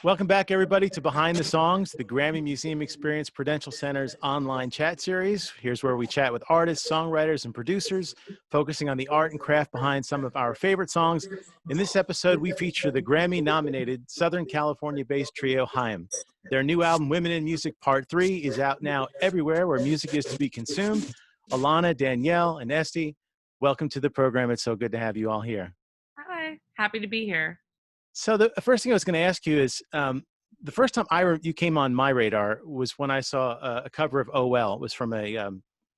Welcome back, everybody, to Behind the Songs, the Grammy Museum Experience Prudential Center's online chat series. Here's where we chat with artists, songwriters, and producers, focusing on the art and craft behind some of our favorite songs. In this episode, we feature the Grammy-nominated Southern California-based trio HAIM. Their new album, Women in Music Part 3, is out now everywhere where music is to be consumed. Alana, Danielle, and Esty, welcome to the program. It's so good to have you all here. Hi, happy to be here. So the first thing I was going to ask you is, the first time you came on my radar was when I saw a cover of Oh Well. It was from a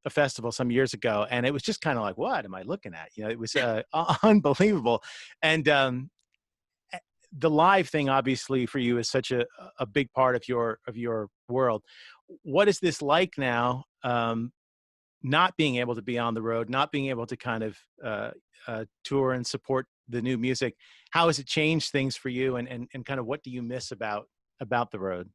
festival some years ago, and it was just kind of like, what am I looking at? You know, it was unbelievable. And the live thing, obviously, for you is such a big part of your world. What is this like now? Not being able to be on the road, not being able to kind of tour and support the new music. How has it changed things for you, and kind of what do you miss about the road?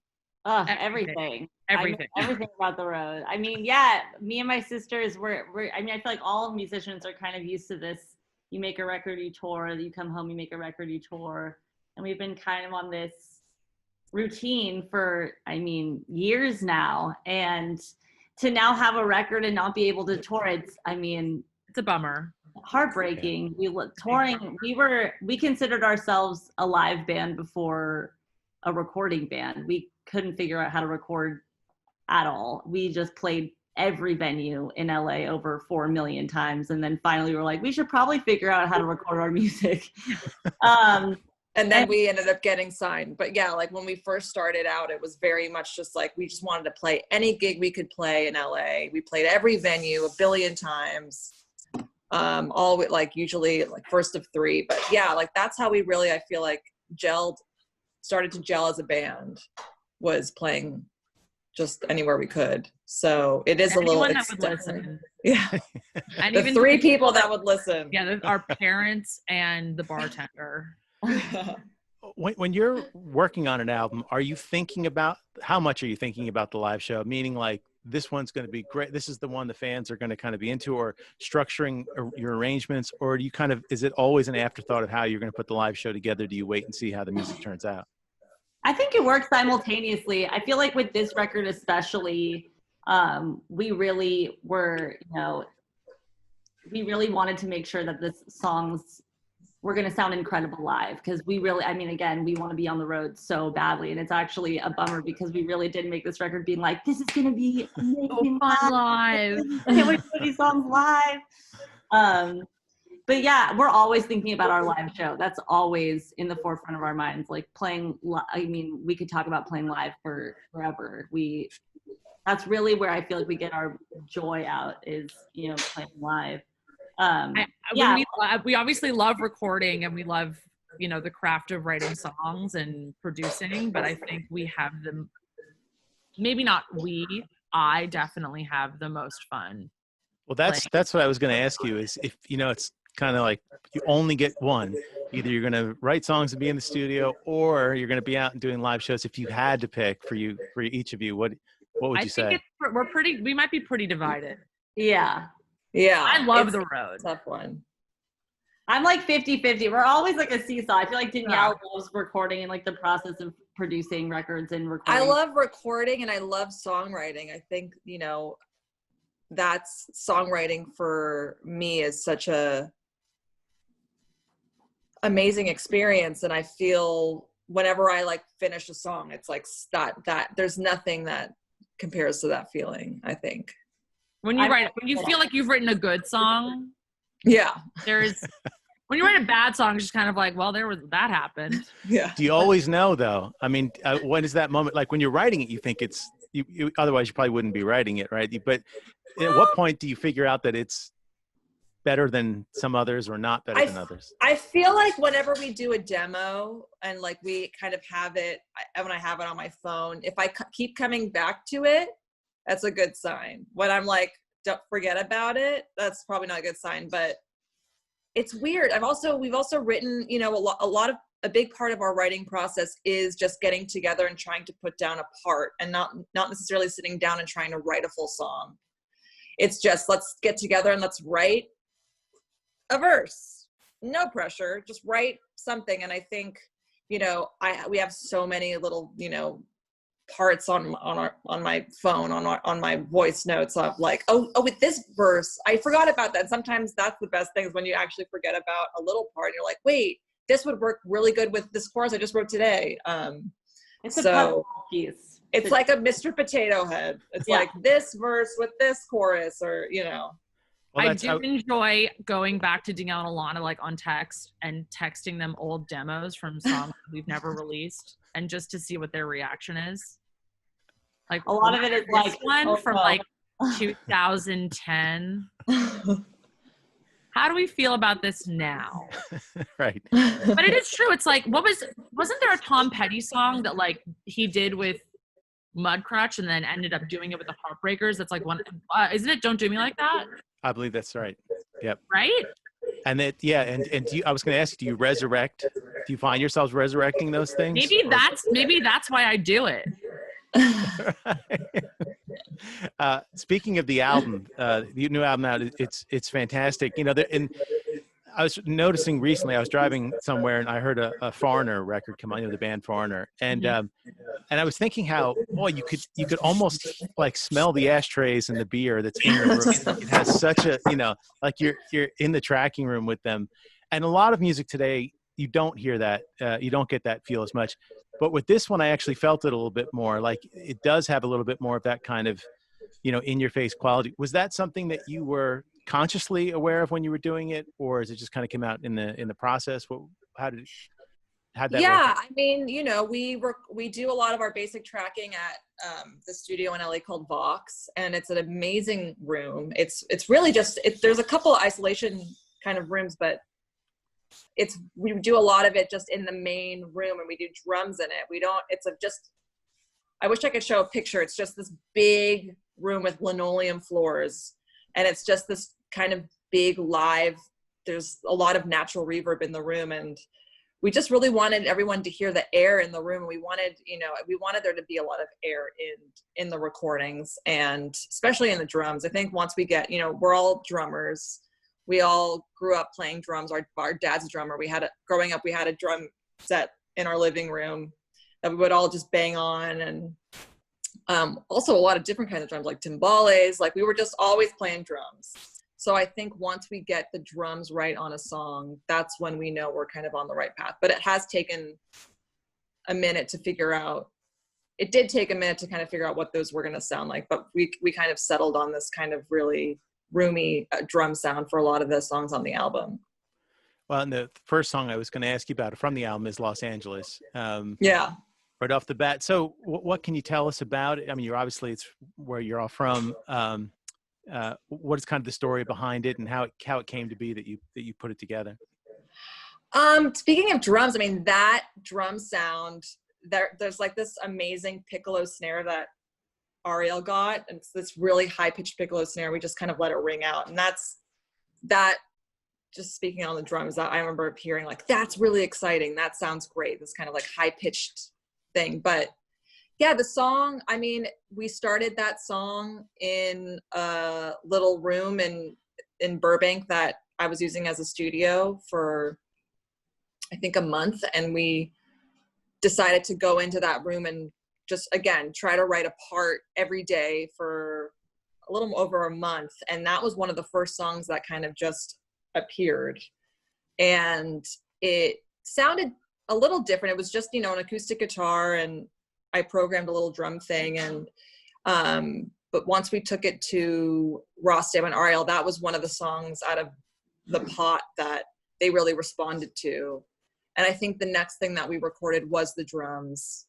Everything About the road. I mean, yeah, me and my sisters I feel like all musicians are kind of used to this. You make a record, you tour, you come home, you make a record, you tour. And we've been kind of on this routine for, years now. And to now have a record and not be able to tour, it's a bummer. Heartbreaking. We considered ourselves a live band before a recording band. We couldn't figure out how to record at all. We just played every venue in LA over 4 million times, and then finally we were like, we should probably figure out how to record our music. And then we ended up getting signed. But yeah, like when we first started out, it was very much just like we just wanted to play any gig we could play in LA. We played every venue a billion times. All with usually first of 3, but yeah, that's how we really, I feel like, started to gel as a band, was playing just anywhere we could. So it is a little extensive. Yeah. And the even 3 people that would listen. Yeah, our parents and the bartender. When you're working on an album, how much are you thinking about the live show? Meaning this one's going to be great, this is the one the fans are going to kind of be into, or structuring your arrangements, or do you is it always an afterthought of how you're going to put the live show together? Do you wait and see how the music turns out? I think it works simultaneously. I feel like with this record especially, we really wanted to make sure that the songs were going to sound incredible live, because we really, again, we want to be on the road so badly, and it's actually a bummer because we really did make this record being like, this is going to be amazing live. I can't wait to play these songs live. But yeah, we're always thinking about our live show. That's always in the forefront of our minds. We could talk about playing live for forever. That's really where I feel like we get our joy out, is, playing live. We obviously love recording, and we love, the craft of writing songs and producing, but I think we have I definitely have the most fun. Well, that's what I was going to ask you, is if, it's kind of like you only get one, either you're going to write songs and be in the studio, or you're going to be out and doing live shows. If you had to pick for each of you, what would you say? We might be pretty divided. Yeah. Yeah, I love the road. Tough one. I'm 50-50. We're always a seesaw. I feel like Danielle loves recording and the process of producing records and recording. I love recording and I love songwriting. I think, that's songwriting for me is such a amazing experience. And I feel whenever I finish a song, it's that there's nothing that compares to that feeling, I think. When you feel like you've written a good song, yeah. When you write a bad song, it's just kind of that happened. Yeah. Do you always know though? When is that moment? When you're writing it, you think it's you otherwise you probably wouldn't be writing it, right? But at what point do you figure out that it's better than some others or not better than others? I feel like whenever we do a demo and we kind of have it, when I have it on my phone, if I keep coming back to it, that's a good sign. When I'm don't forget about it, that's probably not a good sign. But it's weird. We've also written, a big part of our writing process is just getting together and trying to put down a part, and not necessarily sitting down and trying to write a full song. It's just, let's get together and let's write a verse. No pressure, just write something. And I think you know, we have so many little, you know, parts on my phone, on my voice notes of like, oh, with this verse, I forgot about that. Sometimes that's the best thing, is when you actually forget about a little part and you're like, wait, this would work really good with this chorus I just wrote today. It's a puzzle piece. It's like a Mr. Potato Head. It's like this verse with this chorus, or, you know. Well, I do enjoy going back to Danielle and Alana, like on text, and texting them old demos from songs we've never released, and just to see what their reaction is. Like a lot of it is like one from like 2010. How do we feel about this now? Right. But it is true. It's like, wasn't there a Tom Petty song that like he did with Mudcrutch and then ended up doing it with the Heartbreakers? That's like one, isn't it? Don't Do Me Like That. I believe that's right. Yep. Right. And that, yeah. And I was going to ask you, do you resurrect? Do you find yourselves resurrecting those things? Maybe that's why I do it. Speaking of the album, the new album out, it's fantastic. You know, and I was noticing recently, I was driving somewhere and I heard a Foreigner record come on, you know, the band Foreigner, and I was thinking how, boy, you could almost like smell the ashtrays and the beer that's in the room. It has such a, you know, like you're in the tracking room with them, and a lot of music today you don't hear that, you don't get that feel as much. But with this one, I actually felt it a little bit more. Like it does have a little bit more of that kind of, you know, in your face quality. Was that something that you were consciously aware of when you were doing it, or is it just kind of came out in the process? How'd that work? I mean, you know, we do a lot of our basic tracking at the studio in LA called Vox, and it's an amazing room. It's really just, there's a couple of isolation kind of rooms, but we do a lot of it just in the main room, and we do drums in it. I wish I could show a picture. It's just this big room with linoleum floors, and it's just this kind of big live, there's a lot of natural reverb in the room, and we just really wanted everyone to hear the air in the room. We wanted there to be a lot of air in the recordings, and especially in the drums. I think once we get, you know, we're all drummers. We all grew up playing drums. Our dad's a drummer. Growing up, we had a drum set in our living room that we would all just bang on, and also a lot of different kinds of drums, like timbales. Like we were just always playing drums. So I think once we get the drums right on a song, that's when we know we're kind of on the right path. But it has taken a minute to figure out. It did take a minute to kind of figure out what those were going to sound like. But we kind of settled on this kind of really roomy drum sound for a lot of the songs on the album. Well, and the first song I was going to ask you about from the album is Los Angeles. Yeah. Right off the bat. So what can you tell us about it? I mean, it's where you're all from. What is kind of the story behind it, and how it came to be that you put it together? Speaking of drums, I mean, that drum sound, there's like this amazing piccolo snare that Ariel got, and it's this really high-pitched piccolo snare. We just kind of let it ring out, and that just speaking on the drums, that I remember hearing like, that's really exciting, that sounds great, this kind of like high-pitched thing. But yeah, the song, I mean, we started that song in a little room in Burbank that I was using as a studio for I think a month, and we decided to go into that room and just, again, try to write a part every day for a little over a month. And that was one of the first songs that kind of just appeared. And it sounded a little different. It was just, you know, an acoustic guitar, and I programmed a little drum thing. And, but once we took it to Rostam and Ariel, that was one of the songs out of the pot that they really responded to. And I think the next thing that we recorded was the drums.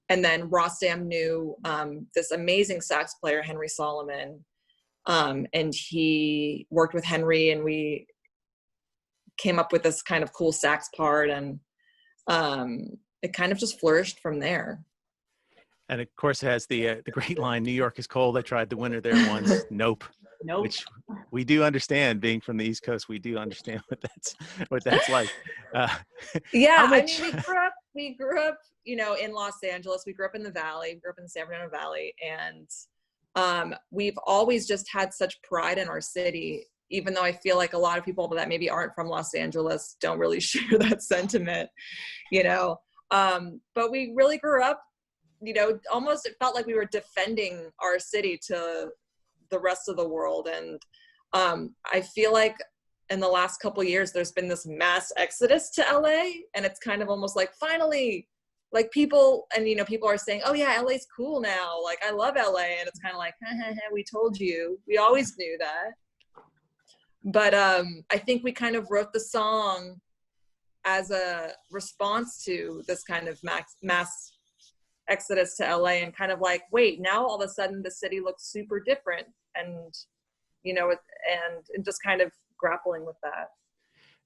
And then Rostam knew this amazing sax player, Henry Solomon, and he worked with Henry, and we came up with this kind of cool sax part, and it kind of just flourished from there. And of course, it has the great line, "New York is cold. I tried the winter there once. Nope." Nope. Which we do understand, being from the East Coast, we do understand what that's like. Yeah, I mean, we grew up, you know, in Los Angeles. We grew up in the Valley. We grew up in the San Fernando Valley, and we've always just had such pride in our city. Even though I feel like a lot of people that maybe aren't from Los Angeles don't really share that sentiment, you know. But we really grew up, you know, almost it felt like we were defending our city to the rest of the world. And I feel like in the last couple of years, there's been this mass exodus to LA, and it's kind of almost like, finally, like people, and you know, people are saying, oh yeah, LA's cool now. Like, I love LA. And it's kind of like, we told you, we always knew that. But I think we kind of wrote the song as a response to this kind of mass exodus to LA, and kind of like, wait, now all of a sudden the city looks super different. And, you know, and just kind of grappling with that.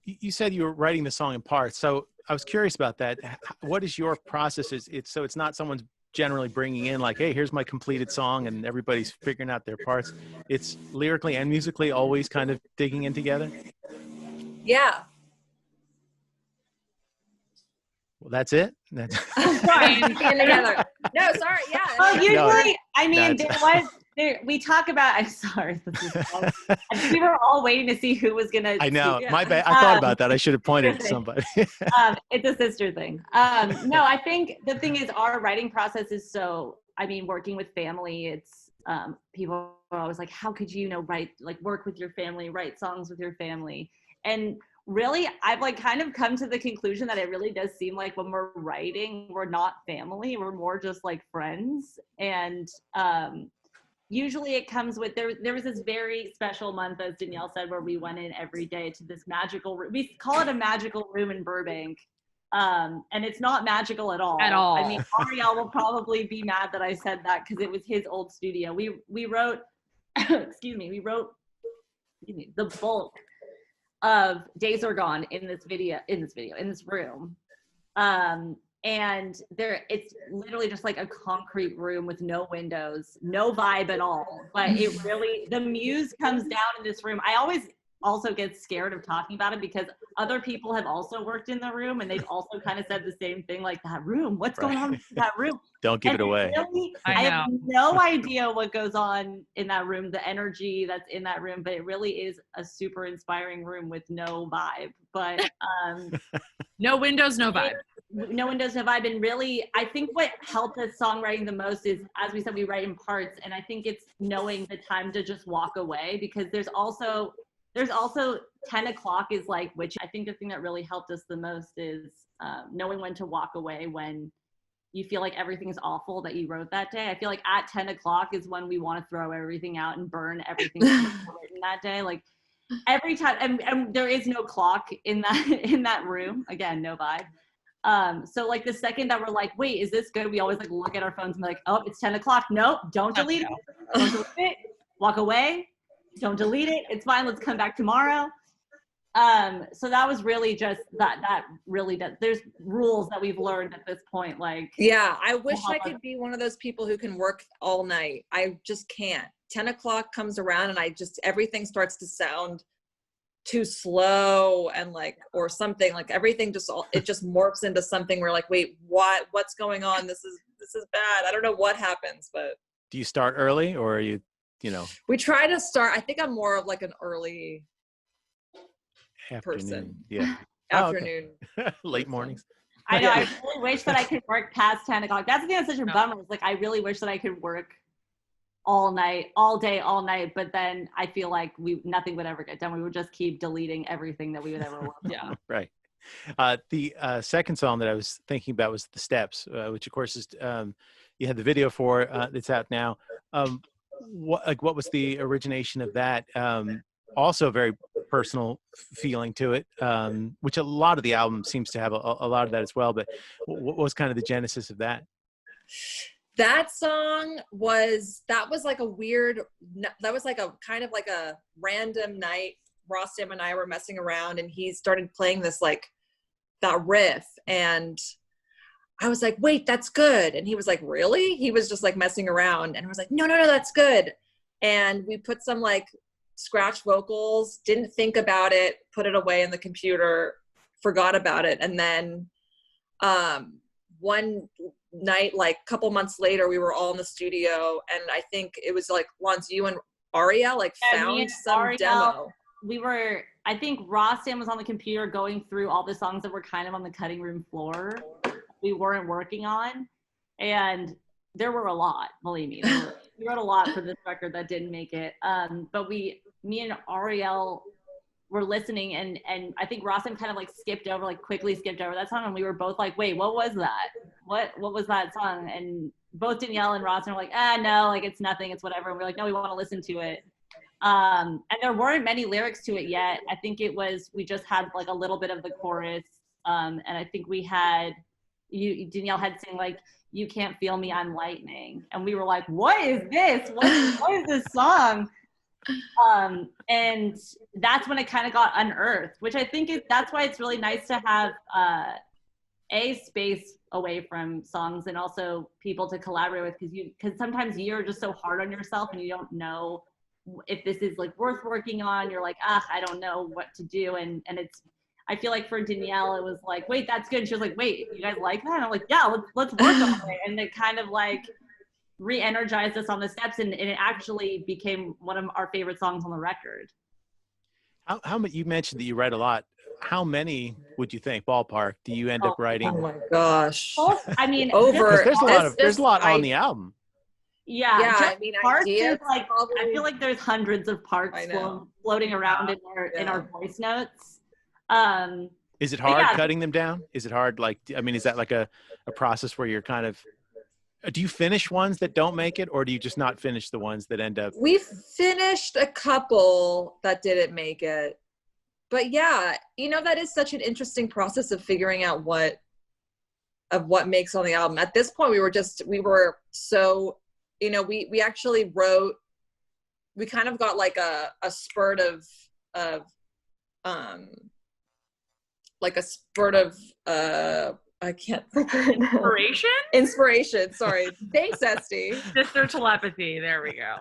You said you were writing the song in parts. So I was curious about that. What is your process? So it's not someone's generally bringing in like, hey, here's my completed song and everybody's figuring out their parts. It's lyrically and musically always kind of digging in together. Yeah. Well, that's it. That's Sorry. Together. No, sorry. Yeah. Well, usually, No, I mean, no, we talk about, I'm sorry. We were all waiting to see who was going to. I know. Yeah. My bad. I thought about that. I should have pointed to somebody. It's a sister thing. No, I think the thing is our writing process is so, I mean, working with family, it's, people are always like, how could you know, write, like work with your family, write songs with your family. And really, I've like kind of come to the conclusion that it really does seem like when we're writing, we're not family, we're more just like friends. And usually it comes with, there was this very special month, as Danielle said, where we went in every day to this magical room. We call it a magical room in Burbank. And it's not magical at all. At all. I mean, Ariel will probably be mad that I said that because it was his old studio. We wrote, excuse me, we wrote the bulk of Days Are Gone in this room. And it's literally just like a concrete room with no windows, no vibe at all. But it really, the muse comes down in this room. I always also get scared of talking about it because other people have also worked in the room and they've also kind of said the same thing, like, that room, what's going on in that room? Don't give it away. Really, I know. have no idea what goes on in that room, the energy that's in that room, but it really is a super inspiring room with no vibe. But No windows, no vibe. no one does have vibe. And really, I think what helped us songwriting the most is, as we said, we write in parts. And I think it's knowing the time to just walk away, because there's also 10 o'clock is like, which I think the thing that really helped us the most is knowing when to walk away when you feel like everything is awful that you wrote that day. I feel like at 10 o'clock is when we want to throw everything out and burn everything written that day. Like every time, and there is no clock in that room. Again, no vibe. So like the second that we're like, wait, is this good? We always like look at our phones and be like, oh, it's 10 o'clock. Nope, don't delete it. Don't delete it. Walk away. Don't delete it. It's fine. Let's come back tomorrow. So that was really just that really does. There's rules that we've learned at this point. Like, yeah, I wish I could be one of those people who can work all night. I just can't. 10 o'clock comes around and everything starts to sound too slow and like, or something like everything it just morphs into something where like, wait, what's going on? This is bad. I don't know what happens, but. Do you start early or are you know? We try to start, I think I'm more of like an early Afternoon. person. Yeah. Afternoon. Oh, okay. Late mornings. I know. I really wish that I could work past 10 o'clock. That's the thing that's such a bummer. It's like, I really wish that I could work all night, all day, all night. But then I feel like nothing would ever get done. We would just keep deleting everything that we would ever work on. Yeah. Right. The second song that I was thinking about was The Steps, which of course is, you had the video for, it's out now. What was the origination of that? Also very personal feeling to it, which a lot of the album seems to have a lot of that as well. But what was kind of the genesis of that? That song was like that was like a kind of like a random night. Rostam and I were messing around and he started playing this like that riff and I was like, wait, that's good. And he was like, really? He was just like messing around and I was like, no, that's good. And we put some like scratch vocals, didn't think about it, put it away in the computer, forgot about it. And then one night, like a couple months later, we were all in the studio and I think it was like once you and Ariel like found some Ariel, demo. I think Rostam was on the computer going through all the songs that were kind of on the cutting room floor. we weren't working on. And there were a lot, believe me. We wrote a lot for this record that didn't make it. But me and Ariel were listening, and I think Rawson kind of like quickly skipped over that song, and we were both like, wait, what was that? What was that song? And both Danielle and Rawson were like, no, like it's nothing, it's whatever. And we're like, no, we want to listen to it. And there weren't many lyrics to it yet. I think we just had like a little bit of the chorus. And I think Danielle had saying like, "You can't feel me, I'm lightning." And we were like, what is this? What is this song? And that's when it kind of got unearthed, which I think that's why it's really nice to have a space away from songs and also people to collaborate with, because sometimes you're just so hard on yourself and you don't know if this is like worth working on. You're like, I don't know what to do. And I feel like for Danielle, it was like, wait, that's good. And she was like, wait, you guys like that? And I'm like, yeah, let's work on it. And it kind of like re-energized us on the steps, and it actually became one of our favorite songs on the record. How many, you mentioned that you write a lot. How many would you think, ballpark, do you end up writing? Oh my gosh. I mean, There's a lot on the album. Yeah, I mean, parts ideas like probably, I feel like there's hundreds of parts floating around in our voice notes. Is it hard cutting them down? Is it hard? Like, I mean, is that like a process where you're kind of, do you finish ones that don't make it, or do you just not finish the ones that end up? We finished a couple that didn't make it. But yeah, that is such an interesting process of figuring out what makes on the album. At this point, we were so, we actually wrote, we kind of got like a spurt of I can't remember. Inspiration. Sorry. Thanks, Esty. Sister telepathy. There we go.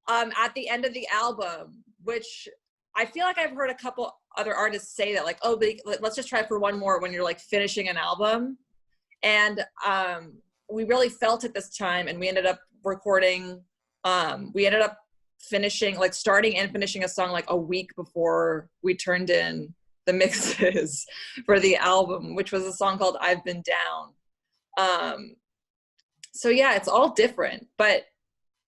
At the end of the album, which I feel like I've heard a couple other artists say that, like, oh, let's just try for one more when you're like finishing an album. And we really felt it this time, and we ended up recording. We ended up starting and finishing a song like a week before we turned in the mixes for the album, which was a song called "I've Been Down." So yeah, it's all different, but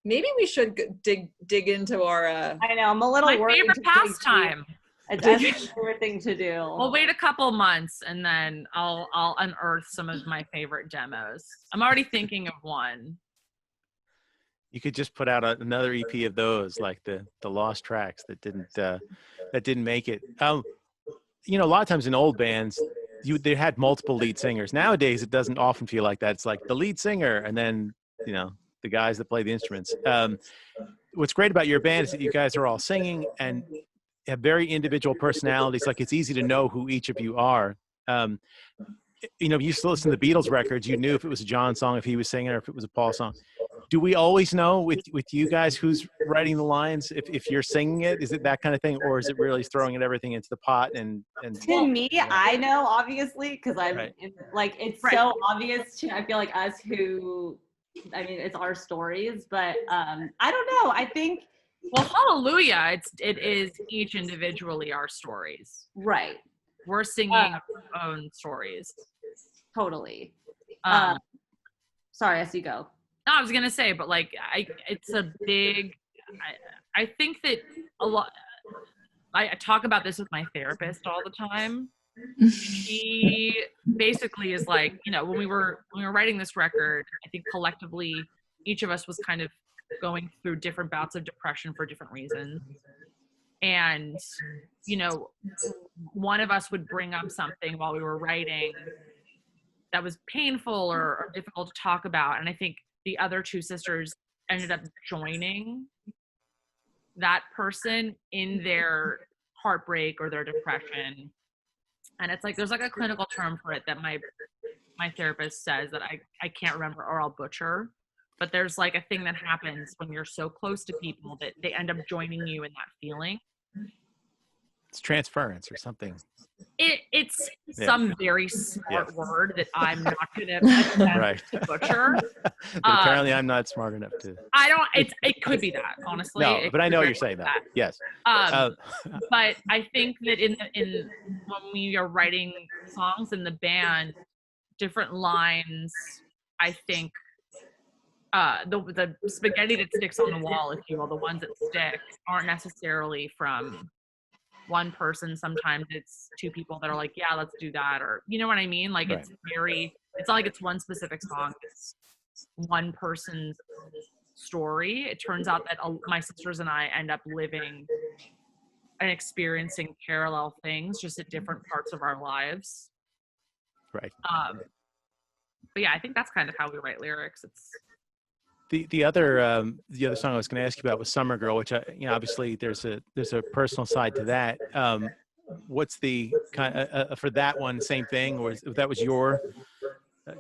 maybe we should dig into our. I know, I'm a little worried. My favorite pastime. It's my favorite thing to do. We'll wait a couple months and then I'll unearth some of my favorite demos. I'm already thinking of one. You could just put out another EP of those, like the lost tracks that didn't make it. A lot of times in old bands, they had multiple lead singers. Nowadays, it doesn't often feel like that. It's like the lead singer and then, the guys that play the instruments. What's great about your band is that you guys are all singing and have very individual personalities. Like, it's easy to know who each of you are. You used to listen to the Beatles records. You knew if it was a John song, if he was singing, or if it was a Paul song. Do we always know with you guys who's writing the lines? If you're singing it, is it that kind of thing, or is it really throwing everything into the pot? And to me, I know, obviously, because I'm like, it's so obvious to, I feel like, us who, I mean, it's our stories, but I don't know. I think, well, hallelujah, it is each individually our stories. Right. We're singing our own stories. Totally. Sorry, as you go. No, I was gonna say, but like, it's a big. I think that a lot. I talk about this with my therapist all the time. She basically is like, when we were writing this record, I think collectively each of us was kind of going through different bouts of depression for different reasons. And, one of us would bring up something while we were writing that was painful or difficult to talk about. And I think the other two sisters ended up joining that person in their heartbreak or their depression. And it's like, there's like a clinical term for it that my therapist says that I can't remember or I'll butcher. But there's like a thing that happens when you're so close to people that they end up joining you in that feeling. It's transference or something. It's some very smart word that I'm not going to butcher. But apparently I'm not smart enough to. It could be that, honestly. No, but I know you're saying that. Yes. But I think that in when we are writing songs in the band, different lines, I think, the spaghetti that sticks on the wall, if you will, the ones that stick, aren't necessarily from one person. Sometimes it's two people that are like, yeah, let's do that, or you know what I mean? Like Right. it's not like it's one specific song. It's one person's story. It turns out that my sisters and I end up living and experiencing parallel things, just at different parts of our lives. Right. But yeah, I think that's kind of how we write lyrics. It's The other song I was going to ask you about was Summer Girl, which obviously there's a personal side to that. What's the kind of, for that one, same thing, or that was your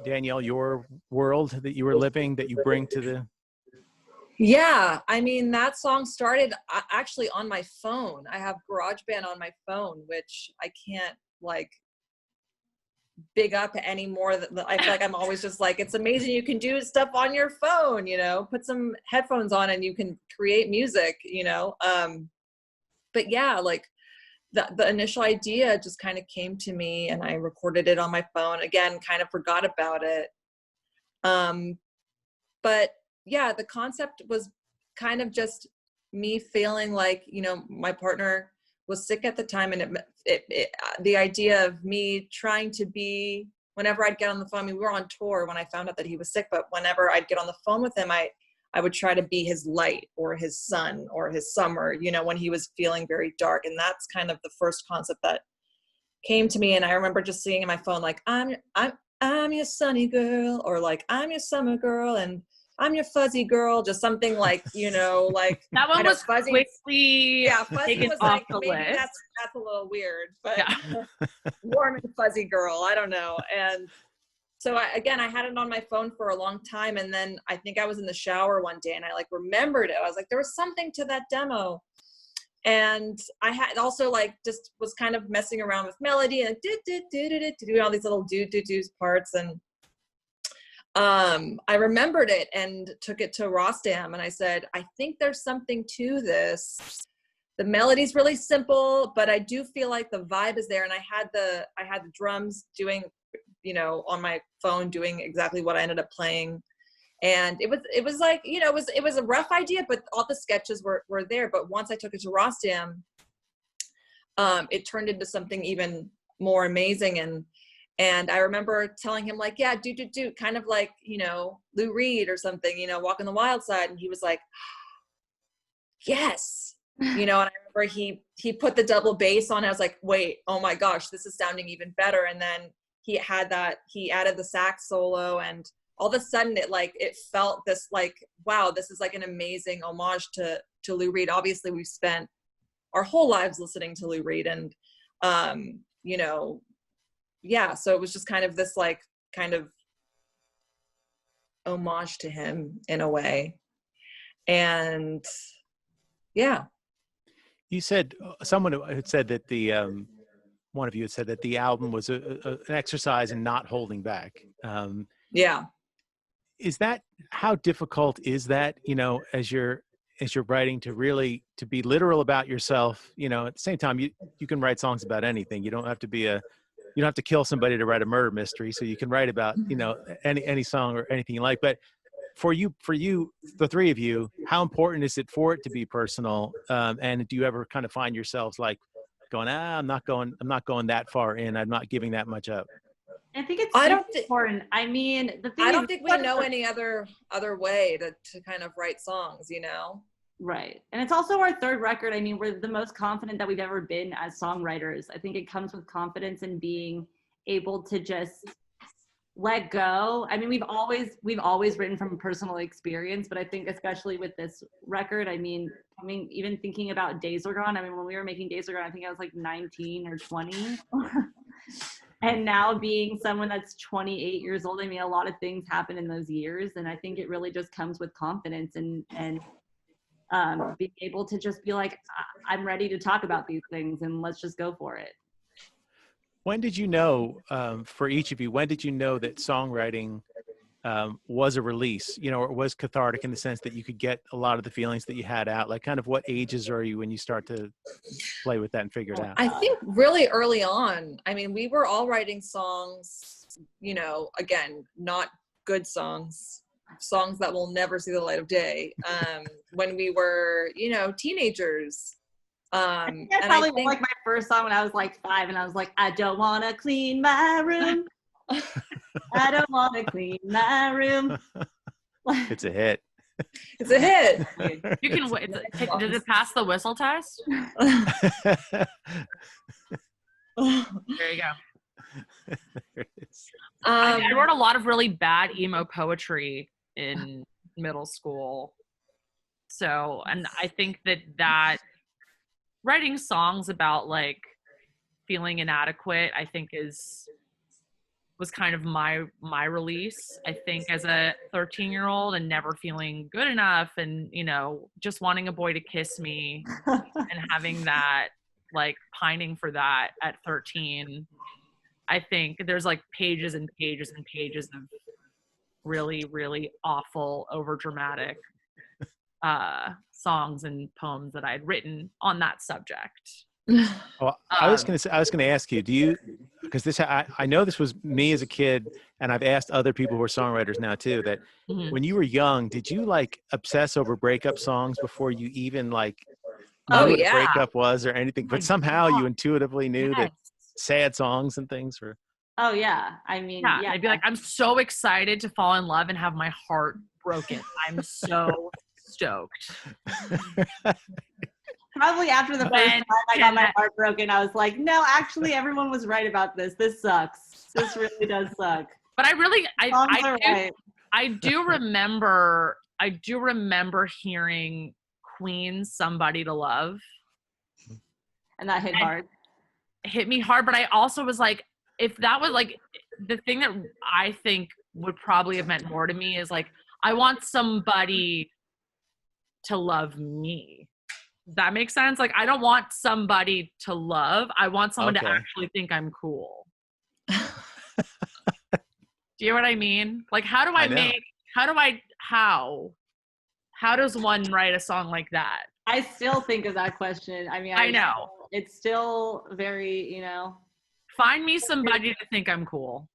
Danielle, your world that you were living, that you bring to the? Yeah, I mean, that song started actually on my phone. I have GarageBand on my phone, which I can't like big up anymore. I feel like I'm always just like, it's amazing you can do stuff on your phone, you know, put some headphones on and you can create music, you know. But yeah, like the initial idea just kind of came to me and I recorded it on my phone. Again, kind of forgot about it. But yeah, the concept was kind of just me feeling like, you know, my partner was sick at the time, and the idea of me trying to be, whenever I'd get on the phone, I mean, we were on tour when I found out that he was sick, but whenever I'd get on the phone with him, I would try to be his light or his sun or his summer, you know, when he was feeling very dark. And that's kind of the first concept that came to me. And I remember just seeing in my phone, like, I'm your sunny girl, or like, I'm your summer girl, and I'm your fuzzy girl, just something like, you know, like that one was fuzzy. Quickly Yeah, fuzzy taken was off like, the maybe list. that's a little weird, but Yeah. warm and fuzzy girl, I don't know. And so I had it on my phone for a long time. And then I think I was in the shower one day and I like remembered it. I was like, there was something to that demo. And I had also like just was kind of messing around with melody and doing all these little do parts. And I remembered it and took it to Rostam and I said, I think there's something to this. The melody's really simple, but I do feel like the vibe is there. And I had the drums doing, you know, on my phone, doing exactly what I ended up playing. And it was like, you know, it was a rough idea, but all the sketches were there. But once I took it to Rostam, it turned into something even more amazing. And I remember telling him like, yeah, do, kind of like, you know, Lou Reed or something, you know, Walk on the Wild Side. And he was like, yes, you know, and I remember he put the double bass on. I was like, wait, oh my gosh, this is sounding even better. And then he added the sax solo, and all of a sudden it felt this like, wow, this is like an amazing homage to Lou Reed. Obviously we've spent our whole lives listening to Lou Reed, and, you know, yeah, so it was just kind of this like kind of homage to him in a way. And yeah. You said, someone had said that one of you had said that the album was an exercise in not holding back. Yeah. Is that, how difficult is that, you know, as you're writing, to be literal about yourself? You know, at the same time, you can write songs about anything. You don't have to kill somebody to write a murder mystery. So you can write about, you know, any song or anything you like. But for you, the three of you, how important is it for it to be personal? And do you ever kind of find yourselves like going, I'm not going that far in. I'm not giving that much up. I think it's important. I mean, the thing I don't think we know any other way to kind of write songs, you know? Right. And it's also our third record. I mean, we're the most confident that we've ever been as songwriters. I think it comes with confidence and being able to just let go. I mean, we've always written from personal experience, but I think especially with this record, I mean, even thinking about Days Are Gone, I mean, when we were making Days Are Gone, I think I was like 19 or 20. And now being someone that's 28 years old, I mean, a lot of things happen in those years. And I think it really just comes with confidence and being able to just be like, I'm ready to talk about these things and let's just go for it. When did you know, for each of you, when did you know that songwriting was a release, you know, or was cathartic in the sense that you could get a lot of the feelings that you had out? Like, kind of what ages are you when you start to play with that and figure it out? I think really early on. I mean, we were all writing songs you know, again, not good songs that will never see the light of day, when we were, you know, teenagers. I think I probably wrote like my first song when I was like 5, and I was like, I don't want to clean my room. I don't want to clean my room. It's a hit. It's a hit. You can wait. Did it pass the whistle test? There you go. There it is. I wrote a lot of really bad emo poetry in middle school. So, and I think that writing songs about like feeling inadequate, I think was kind of my release. I think as a 13-year-old and never feeling good enough, and you know, just wanting a boy to kiss me and having that, like pining for that at 13. I think there's like pages and pages and pages of really, really awful, overdramatic songs and poems that I had written on that subject. Well, I was going to ask you, do you, because this, I know this was me as a kid, and I've asked other people who are songwriters now too, that when you were young, did you like obsess over breakup songs before you even like knew what a breakup was or anything? But somehow you intuitively knew that sad songs and things were. Oh yeah. I mean, yeah. I'd be like, I'm so excited to fall in love and have my heart broken. I'm so stoked. Probably after the first time I got my heart broken, I was like, no, actually everyone was right about this. This sucks. This really does suck. But I do remember hearing Queen's Somebody to Love. And that hit hard. Hit me hard, but I also was like, if that was like the thing that I think would probably have meant more to me is like, I want somebody to love me. Does that make sense? Like, I don't want somebody to love. I want someone to actually think I'm cool. Do you know what I mean? Like, how does one write a song like that? I still think of that question. I mean, I know. It's still very, you know. Find me somebody to think I'm cool.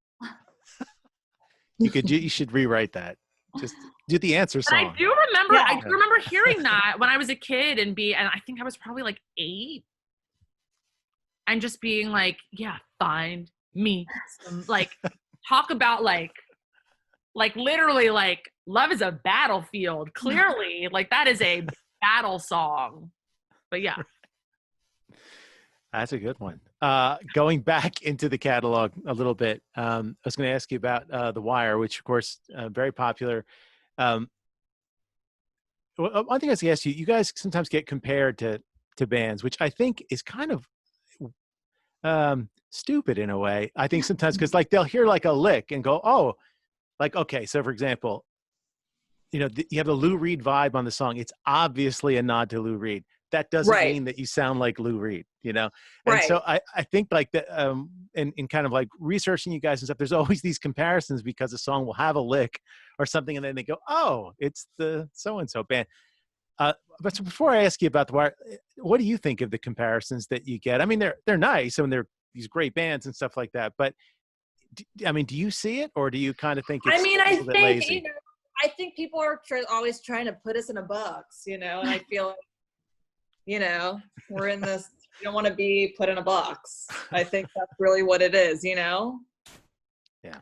You should rewrite that. Just do the answer song. I do remember hearing that when I was a kid and I think I was probably like 8 and just being like, yeah, find me some, like, talk about like literally like love is a battlefield. Clearly, like that is a battle song. But yeah. That's a good one. Going back into the catalog a little bit, I was going to ask you about The Wire, which of course, very popular. One thing I was going to ask you, you guys sometimes get compared to bands, which I think is kind of stupid in a way. I think sometimes because like they'll hear like a lick and go, oh, like, okay. So for example, you know, you have the Lou Reed vibe on the song. It's obviously a nod to Lou Reed. That doesn't mean that you sound like Lou Reed, you know? And so I think like that, in kind of like researching you guys and stuff, there's always these comparisons because a song will have a lick or something. And then they go, oh, it's the so-and-so band. But so before I ask you about The Wire, what do you think of the comparisons that you get? I mean, they're nice and they're these great bands and stuff like that. But I mean, do you see it or do you kind of think it's a bit lazy? You know, I think people are always trying to put us in a box, you know, and I feel like, you know, we're in this, you don't want to be put in a box. I think that's really what it is, you know? Yeah.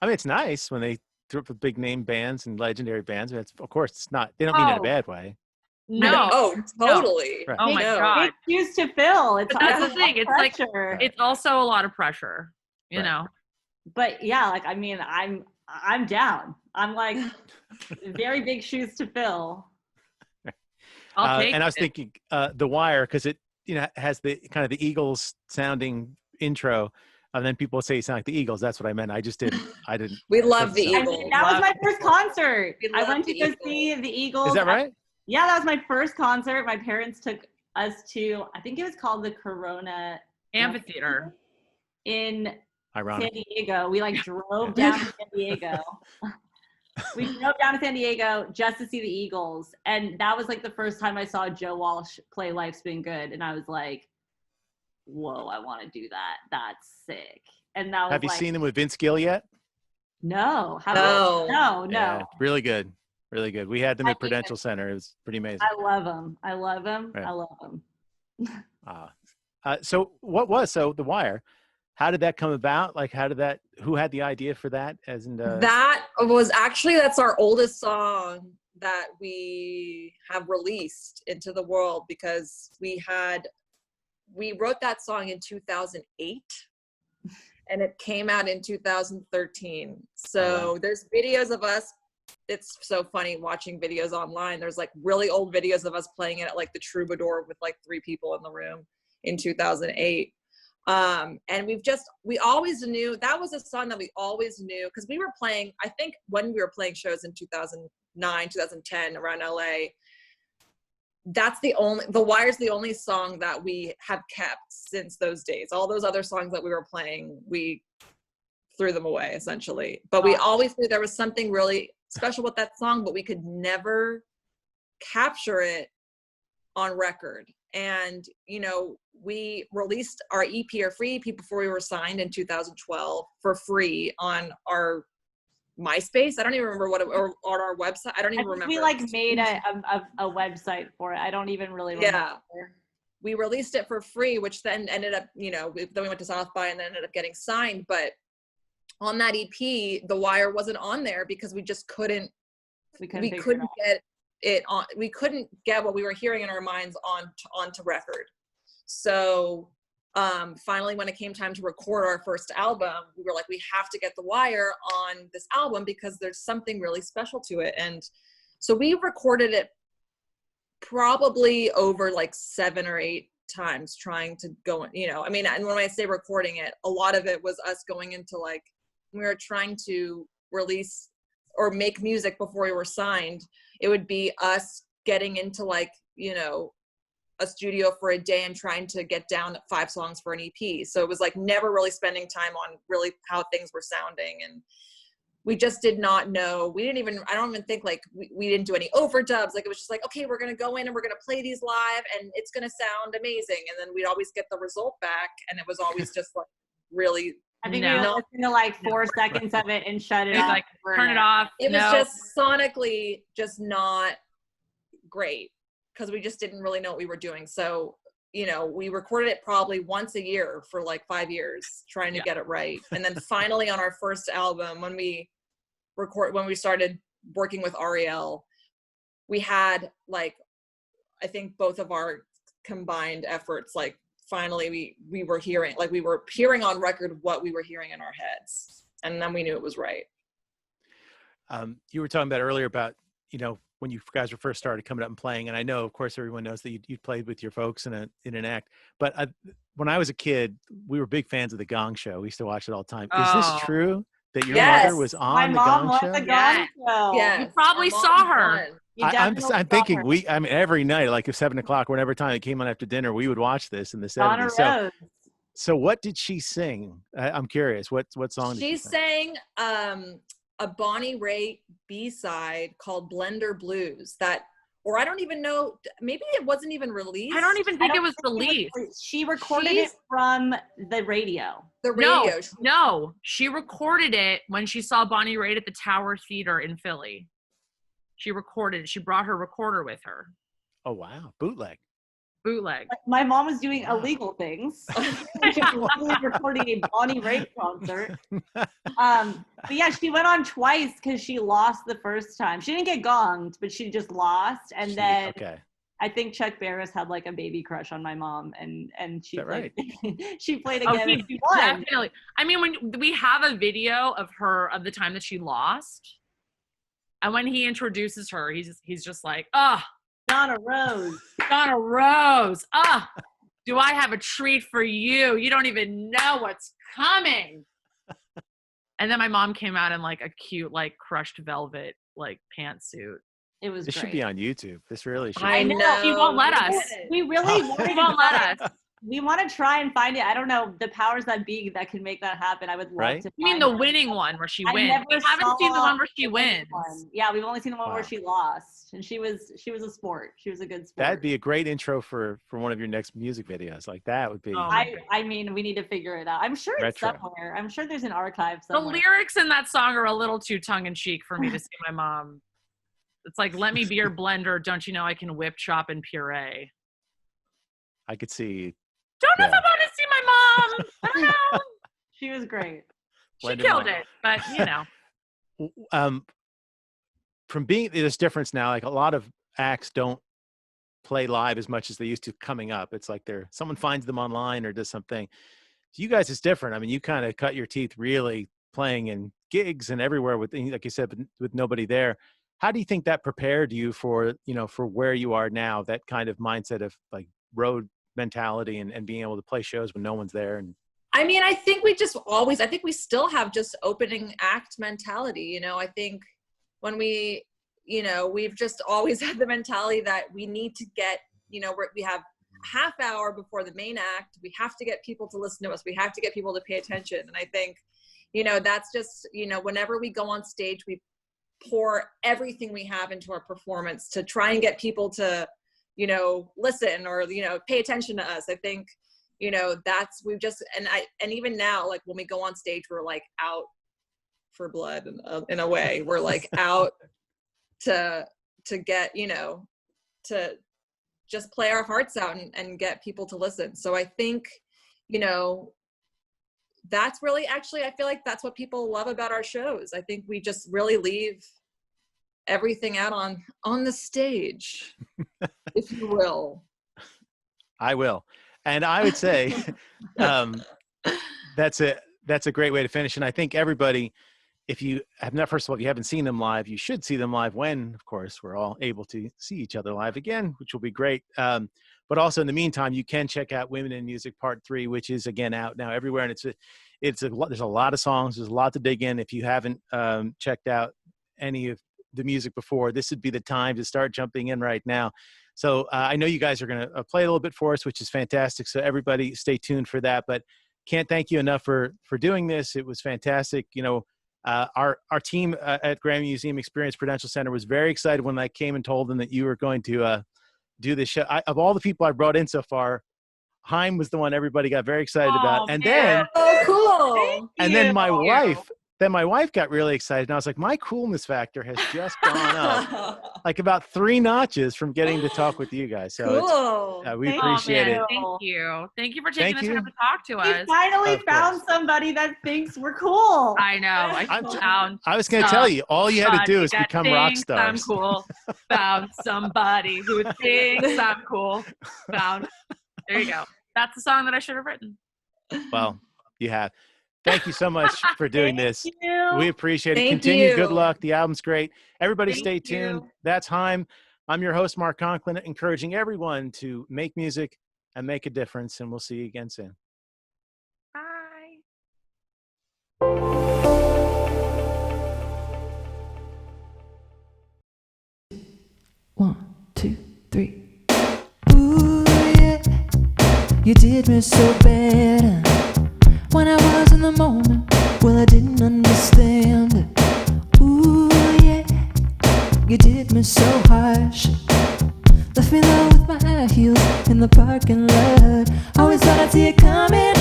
I mean, it's nice when they throw up big name bands and legendary bands. But of course, it's not, they don't mean it in a bad way. No. Oh, totally. Right. Oh my God. Big shoes to fill. That's the thing. It's pressure. Like, it's also a lot of pressure, you know? But yeah, like, I mean, I'm down. I'm like very big shoes to fill. And I was thinking The Wire, because it, you know, has the kind of the Eagles sounding intro, and then people say you sound like the Eagles. That's what I meant. I didn't. We love the Eagles. I mean, that was my first concert. I went to go see the Eagles. Is that right? Yeah, that was my first concert. My parents took us to, I think it was called the Corona Amphitheater in Ironic. San Diego. We like drove down to San Diego. We drove down to San Diego just to see the Eagles. And that was like the first time I saw Joe Walsh play Life's Been Good. And I was like, whoa, I want to do that. That's sick. And that was Have you like, seen them with Vince Gill yet? no, No. no. Yeah, really good. Really good. We had them I at mean, Prudential Center. It was pretty amazing. I love him. I love him. Right. I love him. So The Wire, how did that come about? Like, who had the idea for that? That was actually, that's our oldest song that we have released into the world, because we wrote that song in 2008 and it came out in 2013. So Oh, wow. There's videos of us. It's so funny watching videos online. There's like really old videos of us playing it at like the Troubadour with like 3 people in the room in 2008. And we always knew that was a song that we always knew, because we were playing, I think when we were playing shows in 2009, 2010 around LA, The Wire's the only song that we have kept since those days. All those other songs that we were playing, we threw them away essentially. But we always knew there was something really special with that song, but we could never capture it on record. And, we released our EP or free EP before we were signed in 2012 for free on our MySpace. I don't even remember or on our website. I don't even remember. We like made a website for it. I don't even really remember. Yeah. We released it for free, which then ended up, then we went to South by and then ended up getting signed. But on that EP, The Wire wasn't on there because we just couldn't get it on. We couldn't get what we were hearing in our minds onto record. So finally, when it came time to record our first album, we were like, we have to get The Wire on this album because there's something really special to it. And so we recorded it probably over like 7 or 8 times, trying to go, and when I say recording it, a lot of it was us going into like, we were trying to release or make music before we were signed. It would be us getting into like, a studio for a day and trying to get down 5 songs for an EP. So it was like never really spending time on really how things were sounding. And we just did not know. I don't even think like we didn't do any overdubs. Like it was just like, okay, we're going to go in and we're going to play these live and it's going to sound amazing. And then we'd always get the result back. And it was always just like really, I think we would listen to like 4 seconds of it and shut it off. Like, turn it off. It was just sonically just not great, because we just didn't really know what we were doing. So, we recorded it probably once a year for like 5 years trying to get it right. And then finally on our first album, when we started working with Ariel, we had like, I think both of our combined efforts, like finally we were hearing on record what we were hearing in our heads. And then we knew it was right. You were talking about earlier about, when you guys were first started coming up and playing, and I know, of course, everyone knows that you played with your folks in an act. But when I was a kid, we were big fans of The Gong Show. We used to watch it all the time. Is this true that your mother was on The Gong Show? The Gong Show. Yeah, You probably saw her. I'm thinking every night, like at 7 o'clock, whenever time it came on after dinner, we would watch this in the 70s. So what did she sing? I'm curious. What song did she sing? She sang a Bonnie Raitt B-side called Blender Blues or I don't even know, maybe it wasn't even released. I don't even think it was released. She recorded it from the radio. No, she recorded it when she saw Bonnie Raitt at the Tower Theater in Philly. She recorded it. She brought her recorder with her. Oh, wow. Bootleg. My mom was doing illegal things. She was recording a Bonnie Raitt concert. But yeah, she went on twice because she lost the first time. She didn't get gonged, but she just lost. And then I think Chuck Barris had like a baby crush on my mom, and she played, she played again. And she won. Definitely. I mean, when we have a video of the time that she lost, and when he introduces her, he's just like, Donna Rose. Do I have a treat for you? You don't even know what's coming. And then my mom came out in like a cute, like crushed velvet, like pantsuit. It was This great. should be on YouTube. This really should. I know. He won't let us. We really won't let us. We want to try and find it. I don't know the powers that be that can make that happen. I would love Right? to. You mean find the it. winning one where she I wins? never We haven't seen the saw one where she the winning wins. one. Yeah, we've only seen the one where Wow. she lost, and she was a sport. She was a good sport. That'd be a great intro for one of your next music videos. Like that would be Oh. I mean, we need to figure it out. I'm sure it's Retro. somewhere. I'm sure there's an archive The somewhere. lyrics in that song are a little too tongue-in-cheek for me to see my mom. It's like, let me be your blender. Don't you know I can whip, chop, and puree? I could see. Don't know if Yeah. I want to see my mom. I don't know. She was great. She Blender killed mom. it, but you know. From being this difference now, like a lot of acts don't play live as much as they used to coming up. It's like someone finds them online or does something. So you guys, it's different. I mean, you kind of cut your teeth really playing in gigs and everywhere with, like you said, with nobody there. How do you think that prepared you for, for where you are now, that kind of mindset of like road mentality and being able to play shows when no one's there? And I mean, I think we still have just opening act mentality. I think when we've just always had the mentality that we need to get, we have a half hour before the main act. We have to get people to listen to us. We have to get people to pay attention. And I think, that's just, whenever we go on stage, we pour everything we have into our performance to try and get people to, listen or, pay attention to us. I think, and even now, like when we go on stage, we're like out for blood in a way. We're like out to get, to just play our hearts out and get people to listen. So I think, that's really, actually, I feel like that's what people love about our shows. I think we just really leave everything out on the stage, if you will. I will. And I would say that's a great way to finish. And I think everybody, if you haven't seen them live, you should see them live when, of course, we're all able to see each other live again, which will be great. But also in the meantime, you can check out Women in Music Part 3, which is again out now everywhere. And there's a lot of songs. There's a lot to dig in. If you haven't checked out any of the music before, this would be the time to start jumping in right now. So I know you guys are going to play a little bit for us, which is fantastic. So everybody stay tuned for that. But can't thank you enough for doing this. It was fantastic. Our team at Grammy Museum Experience Prudential Center was very excited when I came and told them that you were going to do this show. Of all the people I brought in so far, HAIM was the one everybody got very excited about. And man. Cool. then my wife got really excited. And I was like, my coolness factor has just gone up like about 3 notches from getting to talk with you guys. So Cool. we appreciate it. Thank you. Thank you for taking the Thank time to talk to us. We finally Of found course. somebody that thinks we're cool. I know. I was going to tell you, all you had to do is that become rock thinks stars. I'm cool. Found somebody who thinks I'm cool. There you go. That's the song that I should have written. Well, you have. Thank you so much for doing this. You. We appreciate it. Thank Continue. you. Good luck. The album's great. Everybody Thank stay tuned. you. That's HAIM. I'm your host, Mark Conklin, encouraging everyone to make music and make a difference. And we'll see you again soon. Bye. 1, 2, 3. Ooh, yeah, you did me so bad when I was in the moment. Well, I didn't understand. Ooh, yeah, you did me so harsh. Left me low with my high heels in the parking lot. Always thought I'd see it coming,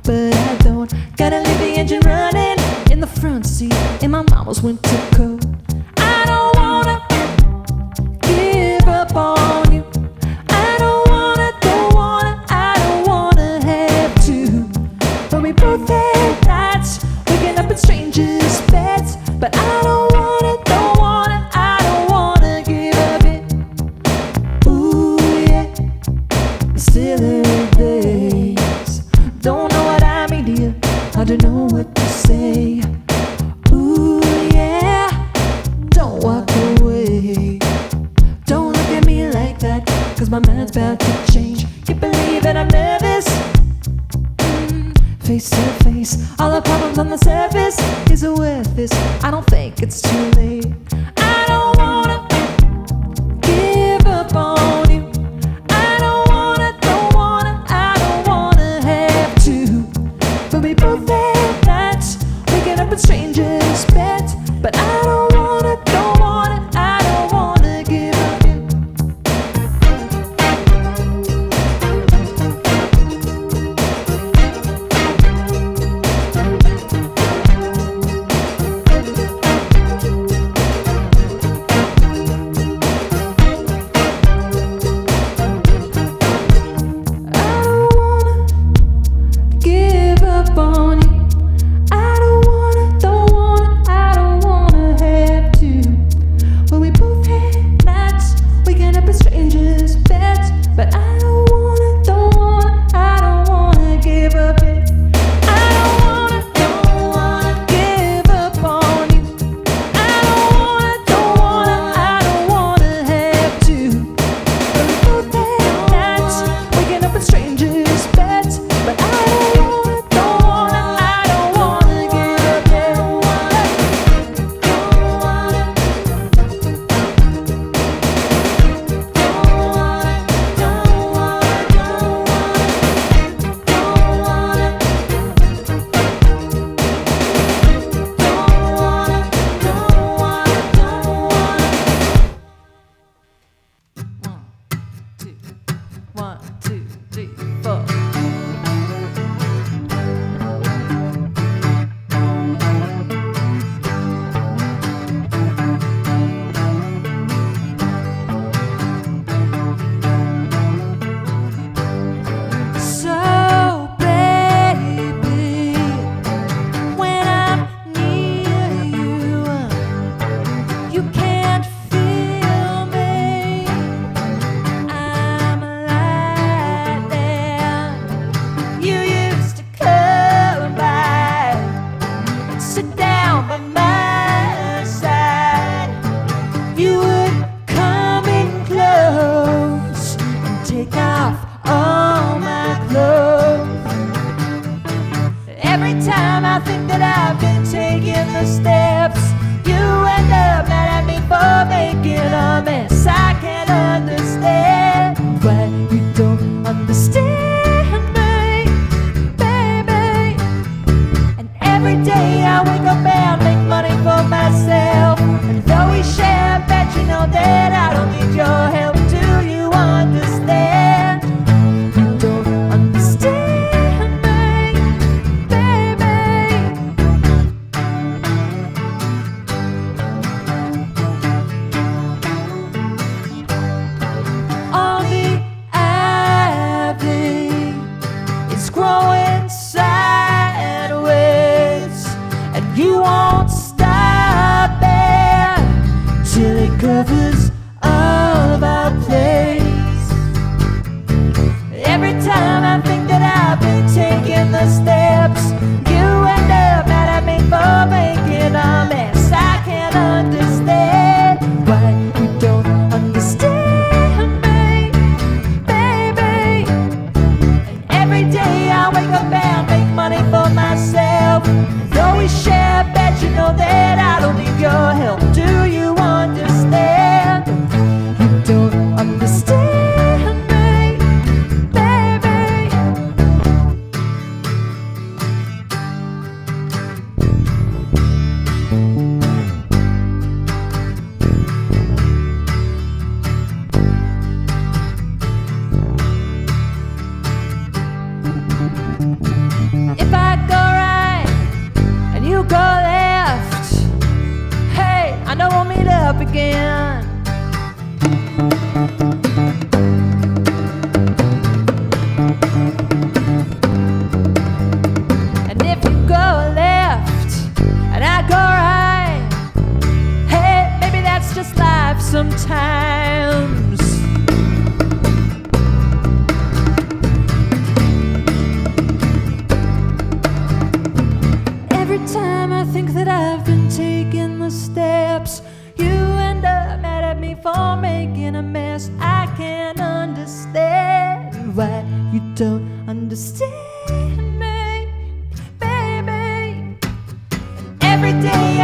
but I don't. Gotta leave the engine running in the front seat in my mama's winter coat. I don't wanna give up on you. I don't wanna have to. But we both had nights waking up in strangers' beds. But I don't wanna give up it. Ooh yeah, still early days. Don't know what I mean to you. I don't know what to say. Ooh yeah, don't walk away. Don't look at me like that, 'cause my mind's about to change. Can't believe that I'm nervous. Face to face, all the problems on the surface. Is it worth this? I don't think it's too late. I don't wanna give up on you. I don't wanna every time I think that I've been taking the steps, you end up mad at me for making a mess. I can't understand why you don't understand me, baby. And every day I wake up and make money for myself, and though we share a bed, you know that I don't need your help. Do you understand? You don't understand me, baby. On the ivy, it's growing sideways, and you won't stop it till it covers all of our place. Every time I think that I've been taking the steps, you end up mad at me for making a mess. I can't understand why you don't understand me, baby. And every day I wake up and make money for myself. Though we share a bed, you know that I don't need your help. Do you understand? You don't understand me, baby. If I go right and you go left, hey, I know we'll meet up again. And if you go left and I go right, hey, maybe that's just life sometimes. Every time I think that I've been taking the steps, you end up mad at me for making a mess. I can't understand why you don't understand me, baby. And every day